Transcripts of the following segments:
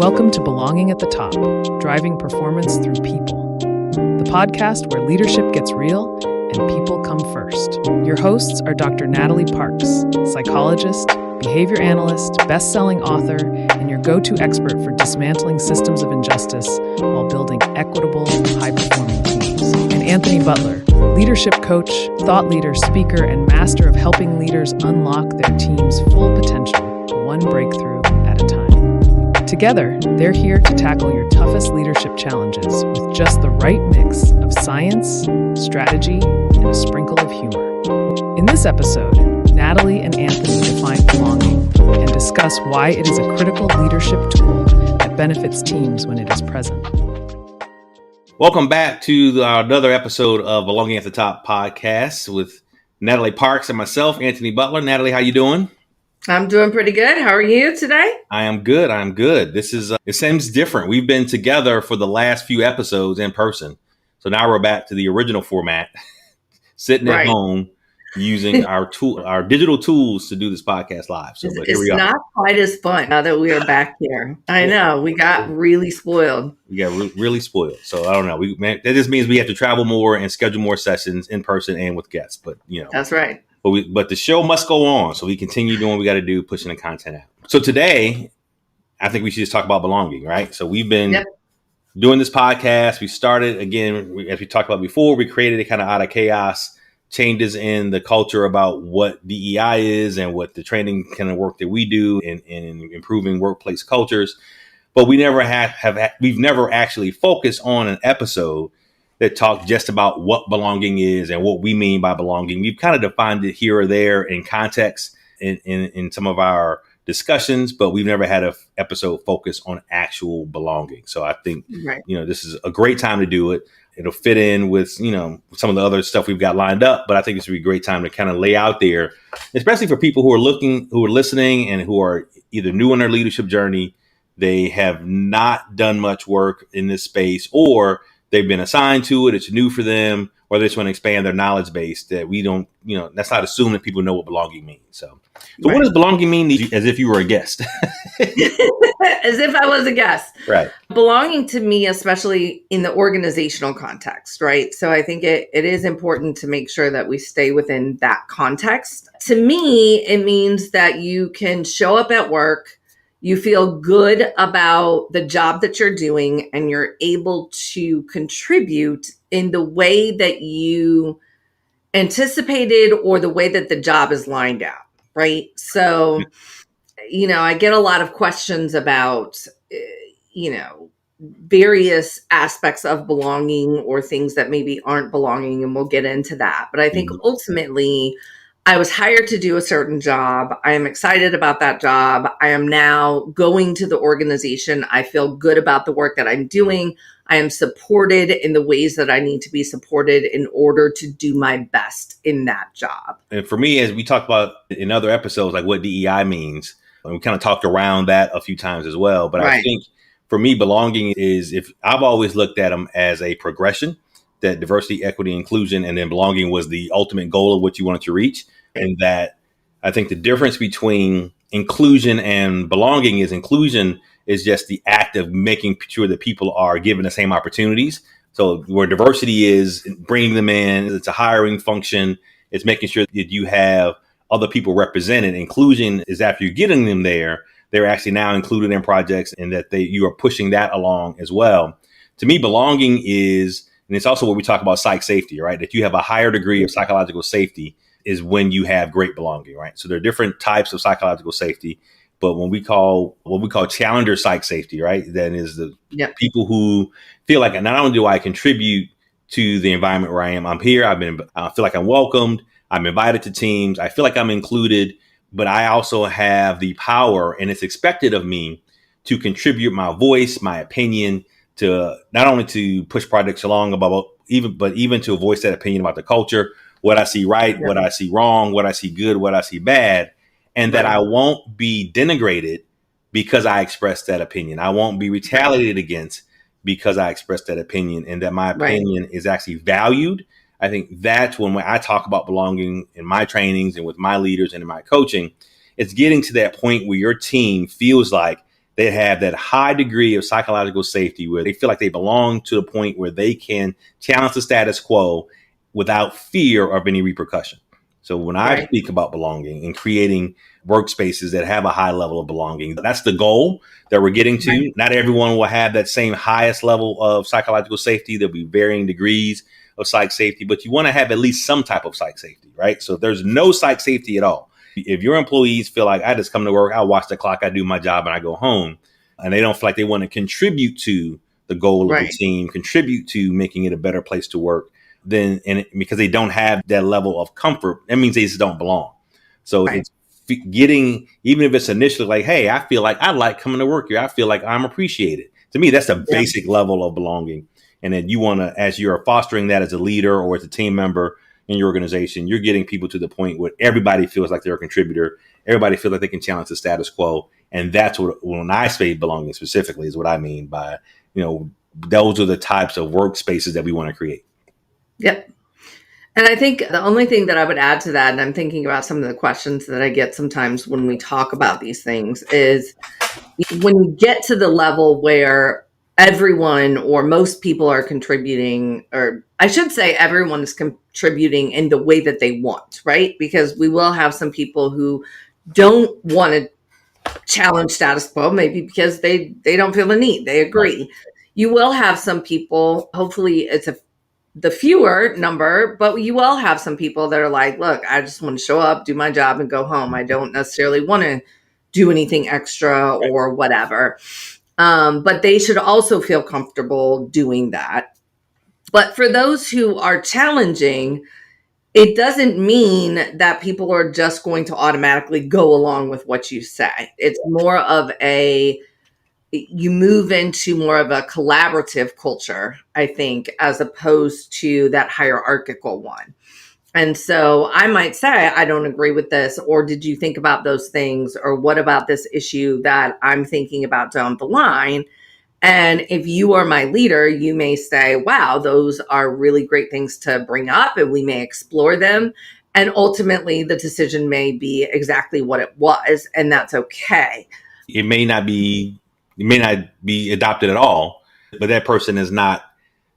Welcome to Belonging at the Top, driving performance through people. The podcast where leadership gets real and people come first. Your hosts are Dr. Natalie Parks, psychologist, behavior analyst, best-selling author, and your go-to expert for dismantling systems of injustice while building equitable, high-performing teams. And Anthony Butler, leadership coach, thought leader, speaker, and master of helping leaders unlock their team's full potential, one breakthrough at a time. Together, they're here to tackle your toughest leadership challenges with just the right mix of science, strategy, and a sprinkle of humor. In this episode, Natalie and Anthony define belonging and discuss why it is a critical leadership tool that benefits teams when it is present. Welcome back to another episode of Belonging at the Top podcast with Natalie Parks and myself, Anthony Butler. Natalie, how you doing? I'm doing pretty good. How are you today? I am good. This is, it seems different. We've been together for the last few episodes in person. So now we're back to the original format, sitting at home, using our digital tools to do this podcast live. So but here we are. It's not quite as fun now that we are back here. I know we got really spoiled. We got really spoiled. So I don't know. That just means we have to travel more and schedule more sessions in person and with guests. But that's right. But the show must go on. So we continue doing what we got to do, pushing the content out. So today, I think we should just talk about belonging, right? So we've been doing this podcast. We started again, as we talked about before. We created it kind of out of chaos. Changes in the culture about what DEI is and what the training kind of work that we do in improving workplace cultures. But we never we've never actually focused on an episode that talked just about what belonging is and what we mean by belonging. We've kind of defined it here or there in context in some of our discussions, but we've never had an episode focused on actual belonging. So I think, this is a great time to do it. It'll fit in with, some of the other stuff we've got lined up. But I think this would be a great time to kind of lay out there, especially for people who are listening and who are either new in their leadership journey. They have not done much work in this space, or they've been assigned to it. It's new for them, or they just want to expand their knowledge base that we don't, let's not assume that people know what belonging means. So What does belonging mean as if you were a guest? As if I was a guest. Right. Belonging to me, especially in the organizational context, right? So I think it is important to make sure that we stay within that context. To me, it means that you can show up at work, you feel good about the job that you're doing, and you're able to contribute in the way that you anticipated or the way that the job is lined out, right? So, I get a lot of questions about, various aspects of belonging or things that maybe aren't belonging, and we'll get into that. But I think ultimately, I was hired to do a certain job. I am excited about that job. I am now going to the organization. I feel good about the work that I'm doing. I am supported in the ways that I need to be supported in order to do my best in that job. And for me, as we talked about in other episodes, like what DEI means, and we kind of talked around that a few times as well. But I think for me, belonging is, if I've always looked at them as a progression, that diversity, equity, inclusion, and then belonging was the ultimate goal of what you wanted to reach. And that I think the difference between inclusion and belonging is inclusion is just the act of making sure that people are given the same opportunities. So where diversity is bringing them in, it's a hiring function. It's making sure that you have other people represented. Inclusion is after you're getting them there, they're actually now included in projects, and that you are pushing that along as well. To me, belonging is, and it's also what we talk about psych safety, right? That you have a higher degree of psychological safety is when you have great belonging, right? So there are different types of psychological safety, but what we call challenger psych safety, right? Then is the people who feel like, not only do I contribute to the environment where I am, I'm here, I feel like I'm welcomed, I'm invited to teams, I feel like I'm included, but I also have the power, and it's expected of me to contribute my voice, my opinion, to not only to push projects along but even to voice that opinion about the culture, what I see right, what I see wrong, what I see good, what I see bad, and that I won't be denigrated because I express that opinion. I won't be retaliated against because I express that opinion, and that my opinion is actually valued. I think that's when I talk about belonging in my trainings and with my leaders and in my coaching, it's getting to that point where your team feels like they have that high degree of psychological safety where they feel like they belong to the point where they can challenge the status quo without fear of any repercussion. So when I speak about belonging and creating workspaces that have a high level of belonging, that's the goal that we're getting to. Right. Not everyone will have that same highest level of psychological safety. There'll be varying degrees of psych safety, but you want to have at least some type of psych safety, right? So if there's no psych safety at all, if your employees feel like I just come to work, I watch the clock, I do my job, and I go home, and they don't feel like they want to contribute to the goal of the team, contribute to making it a better place to work, then because they don't have that level of comfort, that means they just don't belong. So it's getting, even if it's initially like, hey, I feel like I like coming to work here. I feel like I'm appreciated. To me, that's a basic level of belonging. And then you want to, as you're fostering that as a leader or as a team member in your organization, you're getting people to the point where everybody feels like they're a contributor. Everybody feels like they can challenge the status quo. And that's what, when I say belonging specifically, is what I mean by, those are the types of workspaces that we want to create. Yep. And I think the only thing that I would add to that, and I'm thinking about some of the questions that I get sometimes when we talk about these things, is when you get to the level where everyone or most people are contributing, or I should say everyone is contributing in the way that they want, right? Because we will have some people who don't want to challenge status quo, maybe because they don't feel the need. They agree. Right. You will have some people, hopefully it's the fewer number, but you will have some people that are like, look, I just want to show up, do my job, and go home. I don't necessarily want to do anything extra or whatever. But they should also feel comfortable doing that. But for those who are challenging, it doesn't mean that people are just going to automatically go along with what you say. It's more of you move into more of a collaborative culture, I think, as opposed to that hierarchical one. And so I might say, I don't agree with this, or did you think about those things? Or what about this issue that I'm thinking about down the line? And if you are my leader, you may say, wow, those are really great things to bring up, and we may explore them. And ultimately, the decision may be exactly what it was, and that's okay. It may not be adopted at all, but that person is not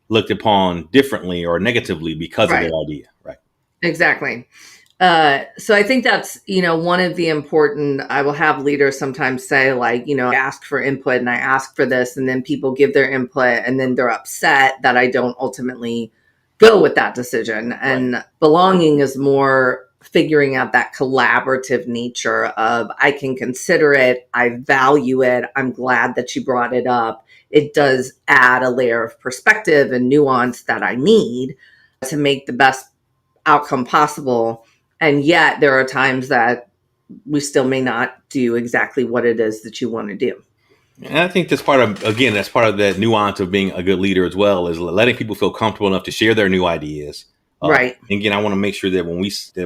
looked upon differently or negatively because of their idea, right? Exactly. So I think that's, one of the important, I will have leaders sometimes say like, I ask for input and I ask for this, and then people give their input and then they're upset that I don't ultimately go with that decision. And belonging is more figuring out that collaborative nature of, I can consider it, I value it, I'm glad that you brought it up. It does add a layer of perspective and nuance that I need to make the best outcome possible. And yet there are times that we still may not do exactly what it is that you want to do. And I think that's part of that nuance of being a good leader as well, is letting people feel comfortable enough to share their new ideas. Right. And again, I want to make sure that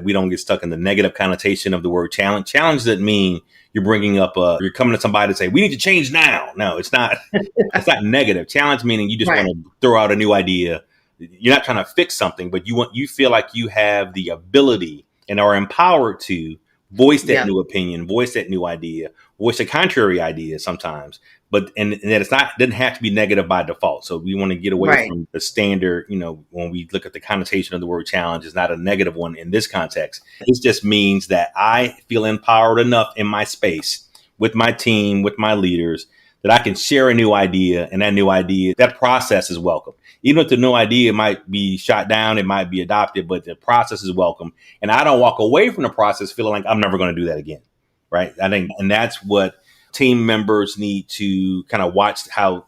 we don't get stuck in the negative connotation of the word challenge. Challenge doesn't mean you're bringing up you're coming to somebody to say, we need to change now. No, it's not. It's not negative. Challenge meaning you just want to throw out a new idea. You're not trying to fix something, but you feel like you have the ability and are empowered to voice that new opinion, voice that new idea, voice a contrary idea sometimes. But and that doesn't have to be negative by default. So we want to get away from the standard, when we look at the connotation of the word challenge, it's not a negative one in this context. It just means that I feel empowered enough in my space with my team, with my leaders, that I can share a new idea, and that process is welcome. Even if the new idea might be shot down, it might be adopted, but the process is welcome. And I don't walk away from the process feeling like I'm never going to do that again. Right. I think, and that's what team members need to kind of watch how,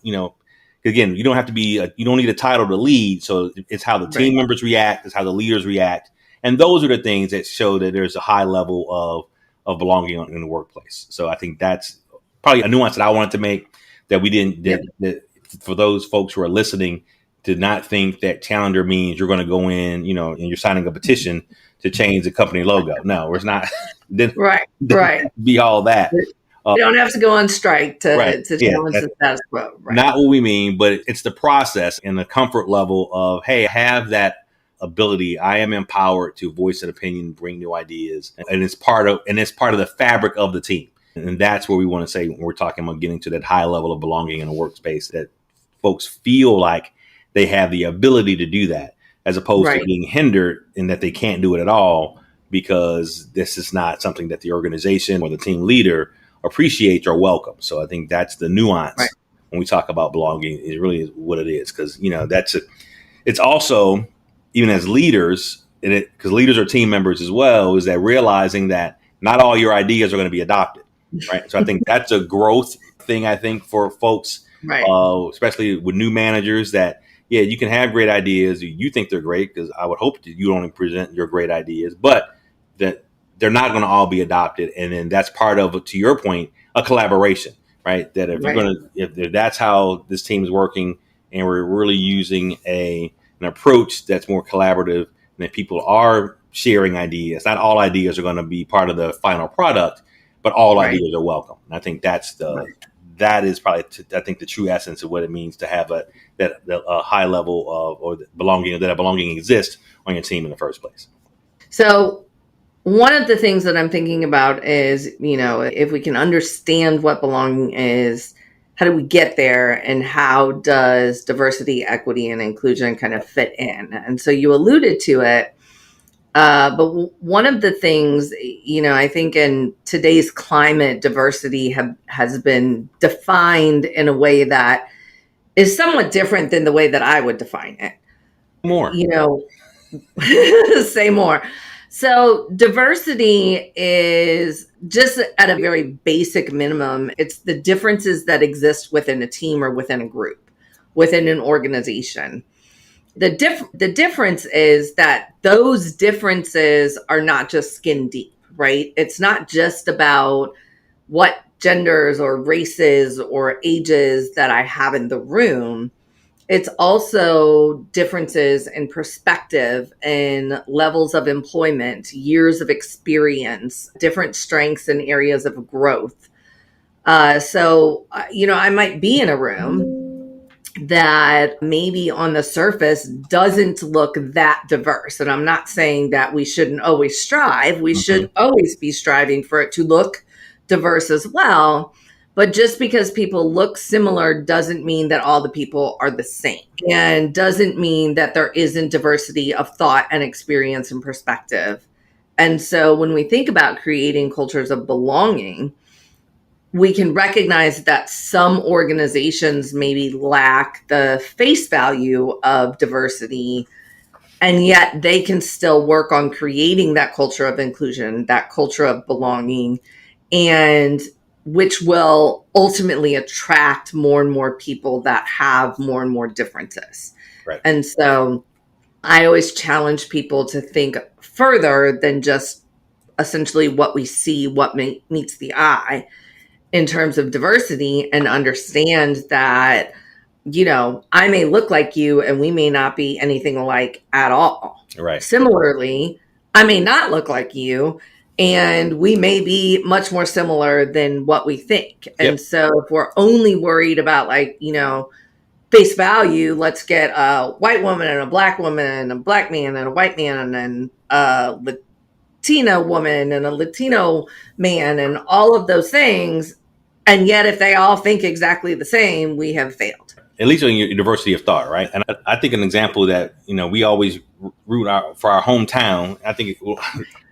again, you don't need a title to lead. So it's how the team members react. It's how the leaders react. And those are the things that show that there's a high level of belonging in the workplace. So I think that's probably a nuance that I wanted to make, that we didn't, that for those folks who are listening, to not think that challenger means you're going to go in, and you're signing a petition to change the company logo. No, it's not. Right. Be all that. You don't have to go on strike to challenge the status quo. Right. Not what we mean, but it's the process and the comfort level of, hey, I have that ability. I am empowered to voice an opinion, bring new ideas, and it's part of the fabric of the team. And that's where we want to say when we're talking about getting to that high level of belonging in a workspace, that folks feel like they have the ability to do that, as opposed to being hindered in that they can't do it at all because this is not something that the organization or the team leader appreciates or welcomes. So I think that's the nuance when we talk about belonging, is really what it is. Because, it's also, even as leaders, because leaders are team members as well, is that realizing that not all your ideas are going to be adopted. Right. So I think that's a growth thing, I think, for folks, especially with new managers, that, you can have great ideas. You think they're great, because I would hope that you only present your great ideas, but that they're not going to all be adopted. And then that's part of, to your point, a collaboration, right? That if you're going to, if that's how this team is working, and we're really using an approach that's more collaborative, and that people are sharing ideas, not all ideas are going to be part of the final product, but all ideas are welcome. And I think that's that is probably, I think, the true essence of what it means to have a high level of, or belonging, that a belonging exists on your team in the first place. So one of the things that I'm thinking about is, if we can understand what belonging is, how do we get there, and how does diversity, equity, and inclusion kind of fit in? And so you alluded to it. But one of the things, I think in today's climate, diversity has been defined in a way that is somewhat different than the way that I would define it. More. Say more. So diversity is, just at a very basic minimum, it's the differences that exist within a team or within a group, within an organization. The difference is that those differences are not just skin deep, right? It's not just about what genders or races or ages that I have in the room. It's also differences in perspective and levels of employment, years of experience, different strengths and areas of growth. So I might be in a room that maybe on the surface doesn't look that diverse. And I'm not saying that we shouldn't always strive. We should always be striving for it to look diverse as well. But just because people look similar doesn't mean that all the people are the same, and doesn't mean that there isn't diversity of thought and experience and perspective. And so when we think about creating cultures of belonging, we can recognize that some organizations maybe lack the face value of diversity, and yet they can still work on creating that culture of inclusion, that culture of belonging, and which will ultimately attract more and more people that have more and more differences. Right. And so I always challenge people to think further than just essentially what we see, what meets the eye in terms of diversity, and understand that, I may look like you and we may not be anything alike at all. Right. Similarly, I may not look like you, and we may be much more similar than what we think. And so if we're only worried about face value, let's get a white woman and a black woman and a black man and a white man and a Latina woman and a Latino man and all of those things. And yet if they all think exactly the same, we have failed. At least on your diversity of thought, right? And I think an example that, we always root for our hometown, I think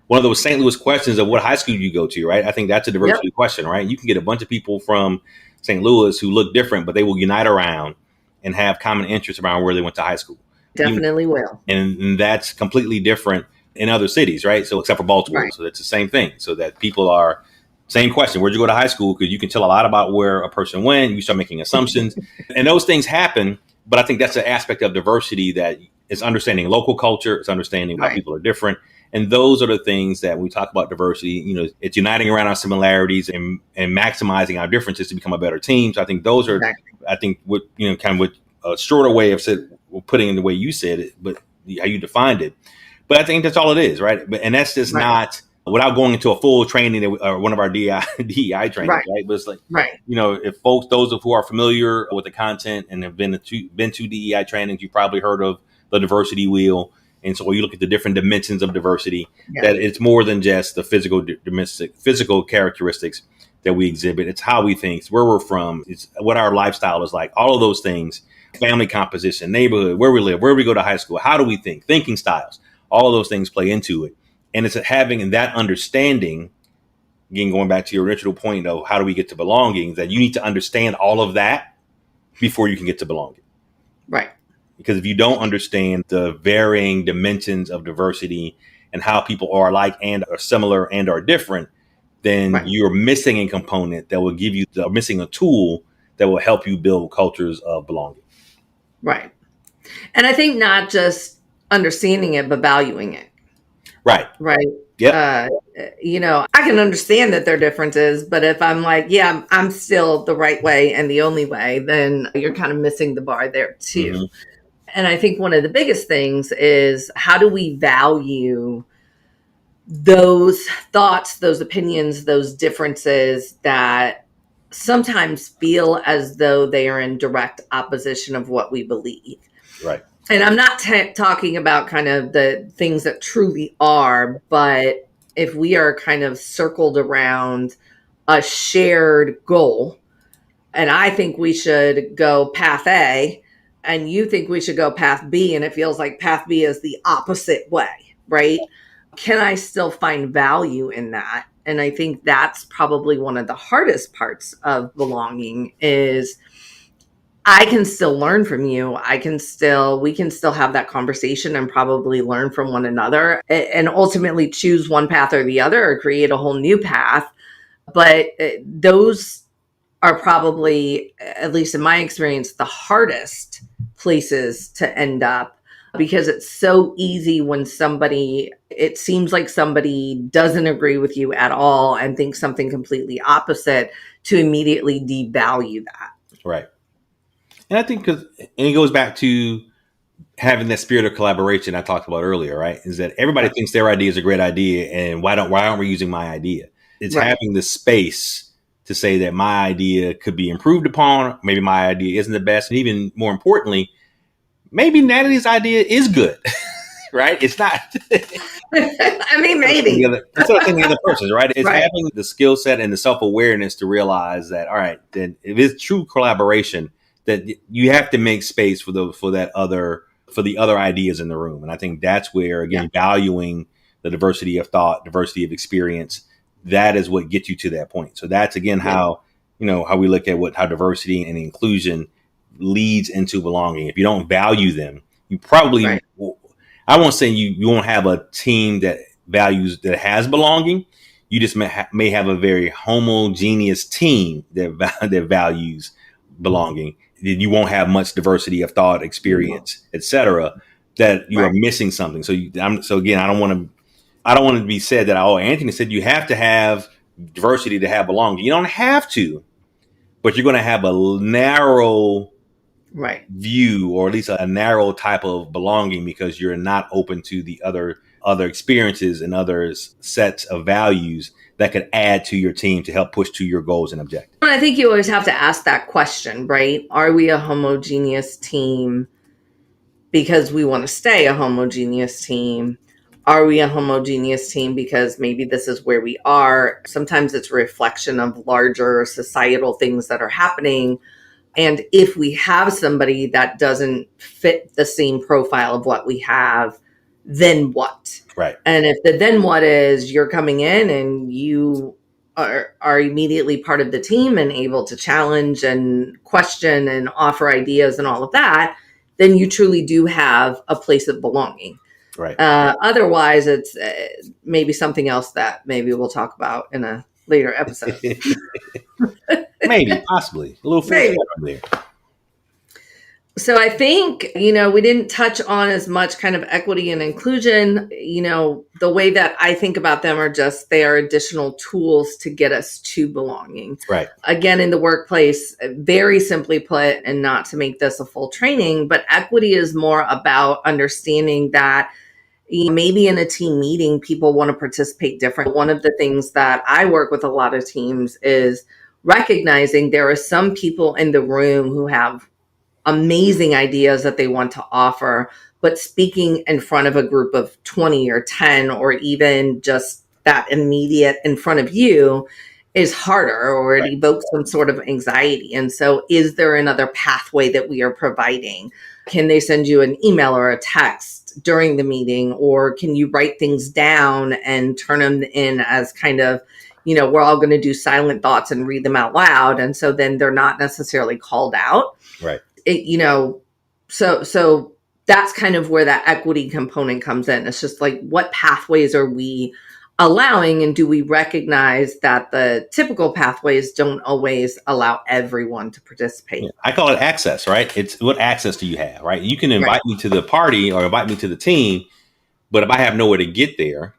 one of those St. Louis questions of what high school you go to, right? I think that's a diversity question, right? You can get a bunch of people from St. Louis who look different, but they will unite around and have common interests around where they went to high school. Definitely will. And that's completely different in other cities, right? So except for Baltimore. Right. So that's the same thing. So that people are, same question, where'd you go to high school? Because you can tell a lot about where a person went. You start making assumptions. And those things happen. But I think that's an aspect of diversity that is understanding local culture. It's understanding how people are different. And those are the things that when we talk about diversity, it's uniting around our similarities and maximizing our differences to become a better team. So I think those are, I think, what, kind of what a shorter way of putting it the way you said it, but how you defined it. But I think that's all it is, right? And that's just not, without going into a full training or one of our DEI trainings, right? But it's like, if folks, those of who are familiar with the content and have been to DEI trainings, you've probably heard of the diversity wheel. And so you look at the different dimensions of diversity, that it's more than just the physical characteristics, that we exhibit. It's how we think, it's where we're from, it's what our lifestyle is like, all of those things, family composition, neighborhood, where we live, where we go to high school, how do we think, thinking styles, all of those things play into it. And it's having that understanding, again, going back to your original point of how do we get to belonging, that you need to understand all of that before you can get to belonging. Right. Because if you don't understand the varying dimensions of diversity and how people are alike and are similar and are different, then you're missing a component that will give you missing a tool that will help you build cultures of belonging. Right. And I think not just understanding it, but valuing it. Right. Right. Yeah. I can understand that there are differences, but if I'm like, yeah, I'm still the right way and the only way, then you're kind of missing the bar there too. Mm-hmm. And I think one of the biggest things is, how do we value those thoughts, those opinions, those differences that sometimes feel as though they are in direct opposition of what we believe. Right. And I'm not talking about kind of the things that truly are, but if we are kind of circled around a shared goal, and I think we should go path A, and you think we should go path B, and it feels like path B is the opposite way, right? Can I still find value in that? And I think that's probably one of the hardest parts of belonging is I can still learn from you. We can still have that conversation and probably learn from one another and ultimately choose one path or the other or create a whole new path. But those are probably, at least in my experience, the hardest places to end up, because it's so easy when it seems like somebody doesn't agree with you at all and thinks something completely opposite, to immediately devalue that. Right. And I think it goes back to having that spirit of collaboration I talked about earlier, right? Is that everybody thinks their idea is a great idea, and why aren't we using my idea? It's having the space to say that my idea could be improved upon. Maybe my idea isn't the best. And even more importantly, maybe Natalie's idea is good, right? It's not. I mean, maybe. Instead of thinking the other person's, right? It's having the skill set and the self-awareness to realize that, all right, then if it's true collaboration, that you have to make space for the other ideas in the room. And I think that's where, again, valuing the diversity of thought, diversity of experience, that is what gets you to that point. So that's, again, how we look at how diversity and inclusion leads into belonging. If you don't value them, you probably, I won't say you won't have a team that has belonging. You just may have a very homogeneous team that values belonging. You won't have much diversity of thought, experience, etc. That you are missing something. So again, I don't want to be said that, Anthony said you have to have diversity to have belonging. You don't have to, but you're going to have a narrow view, or at least a narrow type of belonging, because you're not open to the other experiences and other sets of values that could add to your team to help push to your goals and objectives. I think you always have to ask that question, right? Are we a homogeneous team because we want to stay a homogeneous team? Are we a homogeneous team because maybe this is where we are? Sometimes it's a reflection of larger societal things that are happening. And if we have somebody that doesn't fit the same profile of what we have, then what? Right. And if the then what is you're coming in and you are immediately part of the team and able to challenge and question and offer ideas and all of that, then you truly do have a place of belonging. Right. Otherwise, it's maybe something else that maybe we'll talk about in a later episode. Maybe, possibly. A little foreshadowing there. So I think, we didn't touch on as much kind of equity and inclusion. The way that I think about them are just, they are additional tools to get us to belonging. Right. Again, in the workplace, very simply put, and not to make this a full training, but equity is more about understanding that maybe in a team meeting, people want to participate different. One of the things that I work with a lot of teams is recognizing there are some people in the room who have amazing ideas that they want to offer, but speaking in front of a group of 20 or 10, or even just that immediate in front of you, is harder, or it evokes some sort of anxiety. And so is there another pathway that we are providing? Can they send you an email or a text during the meeting, or can you write things down and turn them in as kind of, we're all going to do silent thoughts and read them out loud. And so then they're not necessarily called out. Right. So that's kind of where that equity component comes in. It's just like, what pathways are we allowing, and do we recognize that the typical pathways don't always allow everyone to participate? Yeah. I call it access, right? It's what access do you have, right? You can invite me to the party or invite me to the team, but if I have nowhere to get there,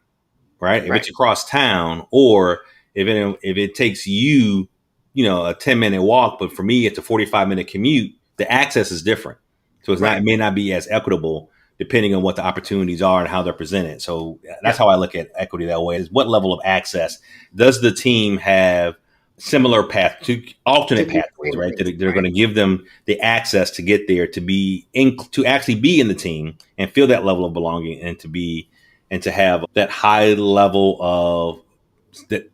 right? If it's across town, or if it takes you, a 10-minute walk, but for me, it's a 45-minute commute, the access is different. So it may not be as equitable depending on what the opportunities are and how they're presented. So that's how I look at equity that way, is what level of access does the team have similar alternate pathways, right? They're going to give them the access to get there, to actually be in the team and feel that level of belonging, and to have that high level of the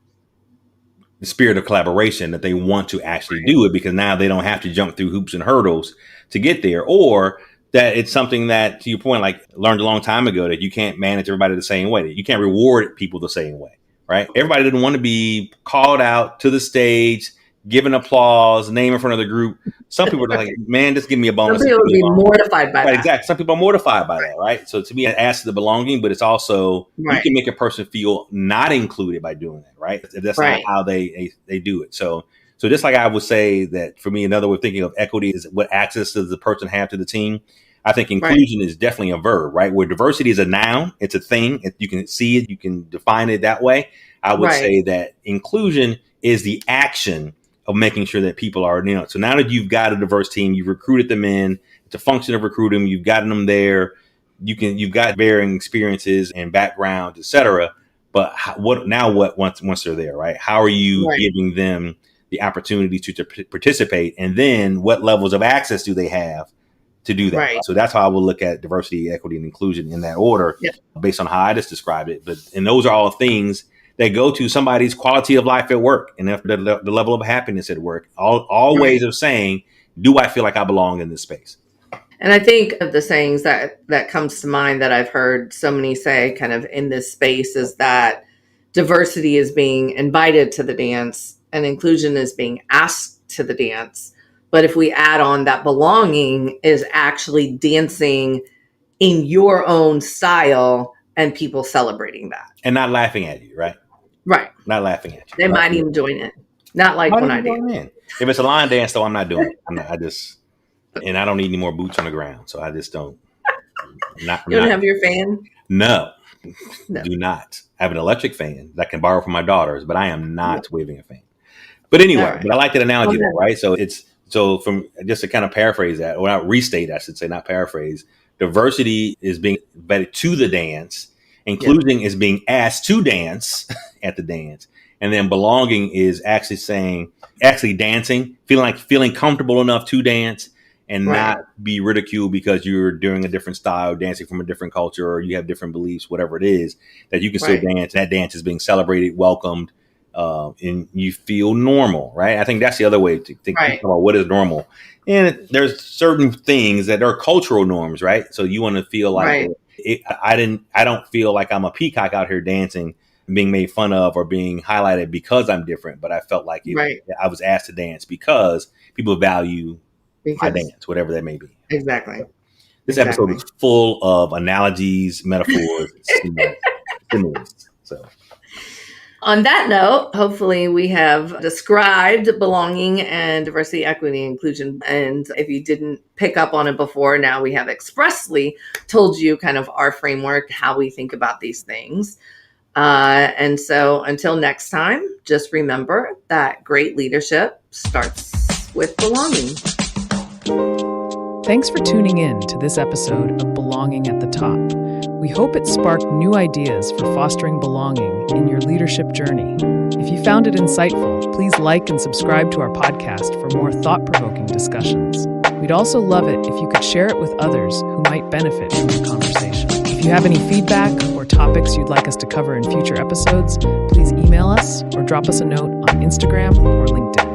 spirit of collaboration that they want to actually do it, because now they don't have to jump through hoops and hurdles to get there, or that it's something that, to your point, like learned a long time ago, that you can't manage everybody the same way, that you can't reward people the same way, right? Everybody didn't want to be called out to the stage, given applause, name in front of the group. Some people are like, man, just give me a bonus. Some people would be mortified by that. Exactly. Some people are mortified by that, right? So to me, it adds to the belonging, but it's also, you can make a person feel not included by doing that, right? If that's not how they do it. So just like I would say that for me, another way of thinking of equity is what access does the person have to the team. I think inclusion is definitely a verb, right? Where diversity is a noun, it's a thing. You can see it, you can define it that way. I would say that inclusion is the action of making sure that people are, so now that you've got a diverse team, you've recruited them in, it's a function of recruiting, you've gotten them there, you've got varying experiences and backgrounds, et cetera. But what once they're there, right? How are you giving them the opportunity to participate? And then what levels of access do they have to do that? Right. So that's how I will look at diversity, equity, and inclusion in that order, based on how I just described it. And those are all things that go to somebody's quality of life at work, and the level of happiness at work. All ways of saying, do I feel like I belong in this space? And I think of the sayings that comes to mind that I've heard so many say kind of in this space is that diversity is being invited to the dance and inclusion is being asked to the dance. But if we add on that belonging is actually dancing in your own style and people celebrating that. And not laughing at you, right? Right. Not laughing at you. They might even join in. Not like when I do. If it's a line dance, though, I'm not doing it. And I don't need any more boots on the ground. So I just don't. You don't have your fan? No, do not. I have an electric fan that I can borrow from my daughters, but I am not waving a fan. But anyway, but I like that analogy, though, right? So from just to kind of paraphrase that, or not restate, I should say, not paraphrase, diversity is being invited to the dance. Inclusion is being asked to dance at the dance. And then belonging is actually dancing, feeling comfortable enough to dance and not be ridiculed because you're doing a different style, dancing from a different culture, or you have different beliefs, whatever it is, that you can still dance. That dance is being celebrated, welcomed, and you feel normal, right? I think that's the other way to think about what is normal. And there's certain things that are cultural norms, right? So you want to feel like I don't feel like I'm a peacock out here dancing, being made fun of or being highlighted because I'm different, but I felt like I was asked to dance because people value my dance, whatever that may be. Exactly. This episode is full of analogies, metaphors, similes. So, on that note, hopefully we have described belonging and diversity, equity, inclusion. And if you didn't pick up on it before, now we have expressly told you kind of our framework, how we think about these things. And so until next time, just remember that great leadership starts with belonging. Thanks for tuning in to this episode of Belonging at the Top. We hope it sparked new ideas for fostering belonging in your leadership journey. If you found it insightful, please like and subscribe to our podcast for more thought-provoking discussions. We'd also love it if you could share it with others who might benefit from the conversation. If you have any feedback or topics you'd like us to cover in future episodes, please email us or drop us a note on Instagram or LinkedIn.